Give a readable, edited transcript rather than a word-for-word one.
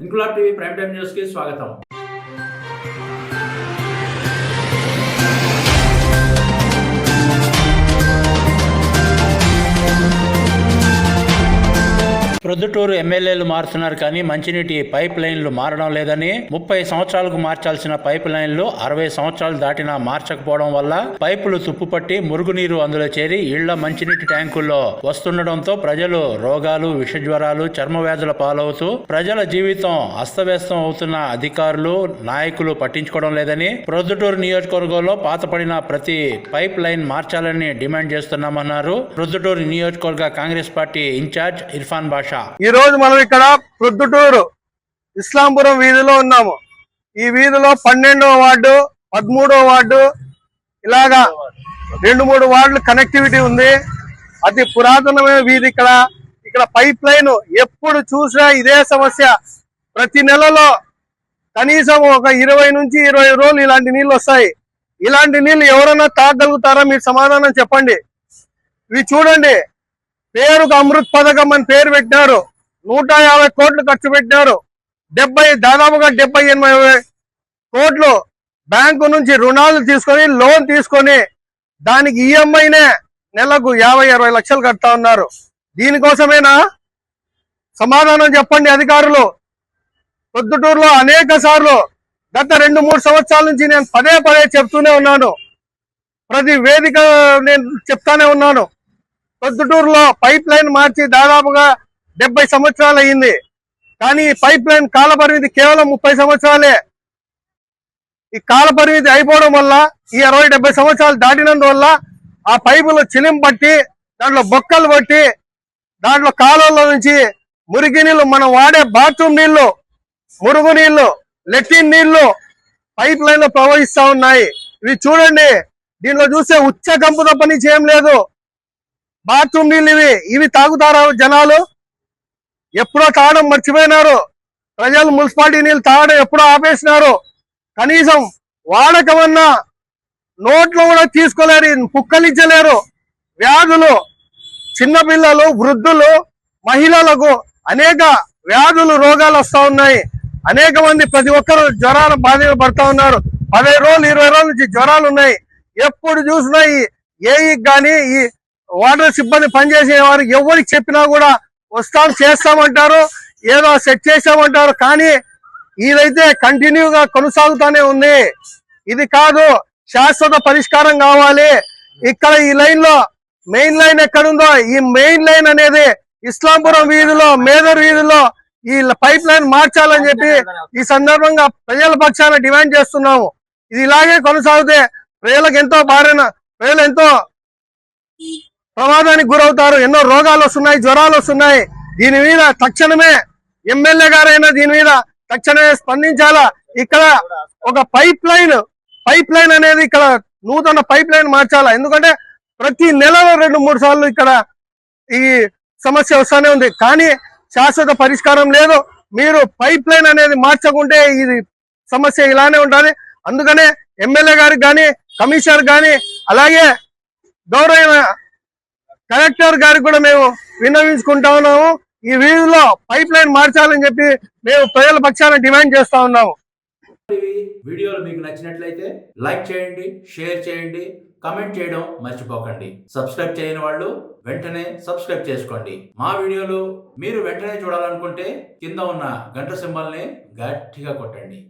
Inquilab TV prime time news కి స్వాగతం. ప్రొద్దుటూరు ఎమ్మెల్యేలు మారుతున్నారు కానీ మంచినీటి పైప్ లైన్లు మారడం లేదని, 30 సంవత్సరాలకు మార్చాల్సిన పైప్ లైన్లు 60 సంవత్సరాలు దాటినా మార్చకపోవడం వల్ల పైపులు తుప్పుపట్టి మురుగునీరు అందులో చేరి ఇళ్ల మంచినీటి ట్యాంకుల్లో వస్తుండటంతో ప్రజలు రోగాలు, విషజ్వరాలు, చర్మ వ్యాధుల పాలవుతూ ప్రజల జీవితం అస్తవ్యస్తం అవుతున్న అధికారులు, నాయకులు పట్టించుకోవడం లేదని ప్రొద్దుటూరు నియోజకవర్గంలో పాతపడిన ప్రతి పైప్ లైన్ మార్చాలని డిమాండ్ చేస్తున్నామన్నారు ప్రొద్దుటూరు నియోజకవర్గ కాంగ్రెస్ పార్టీ ఇన్ఛార్జ్ ఇర్ఫాన్ బాషా. ఈ రోజు మనం ఇక్కడ ప్రొద్దుటూరు ఇస్లాంపురం వీధిలో ఉన్నాము. ఈ వీధిలో 12వ వార్డు, 13వ వార్డు, ఇలాగా 2-3 వార్డులు కనెక్టివిటీ ఉంది. అతి పురాతనమైన వీధి. ఇక్కడ పైప్ లైన్ ఎప్పుడు చూసినా ఇదే సమస్య. ప్రతి నెలలో కనీసం ఒక 20 నుంచి 20 రోజులు ఇలాంటి నీళ్లు వస్తాయి. ఇలాంటి నీళ్లు ఎవరైనా తాగలుగుతారా? మీరు సమాధానం చెప్పండి. ఇవి చూడండి, పేరుకు అమృత్ పథకం అని పేరు పెట్టినారు. 150 కోట్లు ఖర్చు పెట్టినారు. దాదాపుగా 70-80 కోట్లు బ్యాంకు నుంచి రుణాలు తీసుకొని, లోన్ తీసుకొని దానికి ఈఎంఐనే నెలకు 50-60 లక్షలు కడతా ఉన్నారు. దీనికోసమేనా? సమాధానం చెప్పండి అధికారులు. ప్రొద్దుటూరులో అనేక సార్లు గత 2-3 సంవత్సరాల నుంచి నేను పదే చెప్తూనే ఉన్నాను. ప్రతి వేదిక నేను చెప్తానే ఉన్నాను. ప్రొద్దుటూరులో పైప్ లైన్ మార్చి దాదాపుగా 70 సంవత్సరాలు అయ్యింది. కానీ ఈ పైప్ లైన్ కాల పరిమితి కేవలం 30 సంవత్సరాలే. ఈ కాల పరిమితి అయిపోవడం వల్ల, ఈ 60-70 సంవత్సరాలు దాటినందువల్ల ఆ పైపులు చిలిం పట్టి, దాంట్లో బొక్కలు పట్టి, దాంట్లో కాలువలో నుంచి మురికి నీళ్లు, మనం వాడే బాత్రూమ్ నీళ్లు, మురుగు నీళ్లు, లెట్రిన్ నీళ్లు పైప్ లైన్ లో ప్రవహిస్తా ఉన్నాయి. ఇవి చూడండి, దీనిలో చూస్తే ఉచ్చ కంపు తప్ప నుంచి ఏం లేదు. బాత్రూమ్ నీళ్ళు ఇవి తాగుతారా జనాలు? ఎప్పుడో తాగడం మర్చిపోయినారు. ప్రజలు మున్సిపాలిటీ నీళ్ళు తాగడం ఎప్పుడో ఆపేసినారు. కనీసం వాడకమన్నా నోట్లో కూడా తీసుకోలేరు, పుక్కలించలేరు. వ్యాధులు, చిన్నపిల్లలు, వృద్ధులు, మహిళలకు అనేక వ్యాధులు, రోగాలు వస్తా ఉన్నాయి. అనేక మంది ప్రతి ఒక్కరు జ్వరాల బాధలు పడతా ఉన్నారు. 15 రోజులు 20 రోజుల నుంచి జ్వరాలు ఉన్నాయి. ఎప్పుడు చూసినా ఈ ఏఈకి కానీ, ఈ వాటర్ సిబ్బంది పనిచేసే వారికి ఎవరికి చెప్పినా కూడా వస్తాం, చేస్తామంటారు, ఏదో సెట్ చేస్తామంటారు. కానీ ఇదైతే కంటిన్యూగా కొనసాగుతూనే ఉంది. ఇది కాదు, శాశ్వత పరిష్కారం కావాలి. ఇక్కడ ఈ లైన్ లో మెయిన్ లైన్ ఎక్కడుందో, ఈ మెయిన్ లైన్ అనేది ఇస్లాంపురం వీధిలో, మేదర్ వీధిలో ఈ పైప్ లైన్ మార్చాలని చెప్పి ఈ సందర్భంగా ప్రజల పక్షాన డిమాండ్ చేస్తున్నాము. ఇది ఇలాగే కొనసాగితే ప్రజలకు ప్రజలు ఎంతో ప్రమాదానికి గురవుతారు. ఎన్నో రోగాలు వస్తున్నాయి, జ్వరాలు వస్తున్నాయి. దీని మీద తక్షణమే ఎమ్మెల్యే గారైనా దీని మీద తక్షణమే స్పందించాలా. ఇక్కడ ఒక పైప్ లైన్ అనేది ఇక్కడ నూతన పైప్ లైన్ మార్చాలా. ఎందుకంటే ప్రతి నెలలో 2-3 సార్లు ఇక్కడ ఈ సమస్య వస్తానే ఉంది. కానీ శాశ్వత పరిష్కారం లేదు. మీరు పైప్ లైన్ అనేది మార్చకుంటే ఇది సమస్య ఇలానే ఉంటుంది. అందుకనే ఎమ్మెల్యే గారికి కానీ, కమిషనర్ కానీ, అలాగే గౌరవ కలెక్టర్ గారికి కూడా మేము విన్నవించుకుంటా ఉన్నాము. ఈ వీధిలో పైప్ లైన్ మార్చాలని చెప్పి మేము ప్రజల పక్షాన డిమాండ్ చేస్తా ఉన్నాము. వీడియోలు మీకు నచ్చినట్లయితే లైక్ చేయండి, షేర్ చేయండి, కమెంట్ చేయడం మర్చిపోకండి. సబ్స్క్రైబ్ చేయని వాళ్ళు వెంటనే సబ్స్క్రైబ్ చేసుకోండి. మా వీడియోలు మీరు వెంటనే చూడాలనుకుంటే కింద ఉన్న గంట సింబల్ని గట్టిగా కొట్టండి.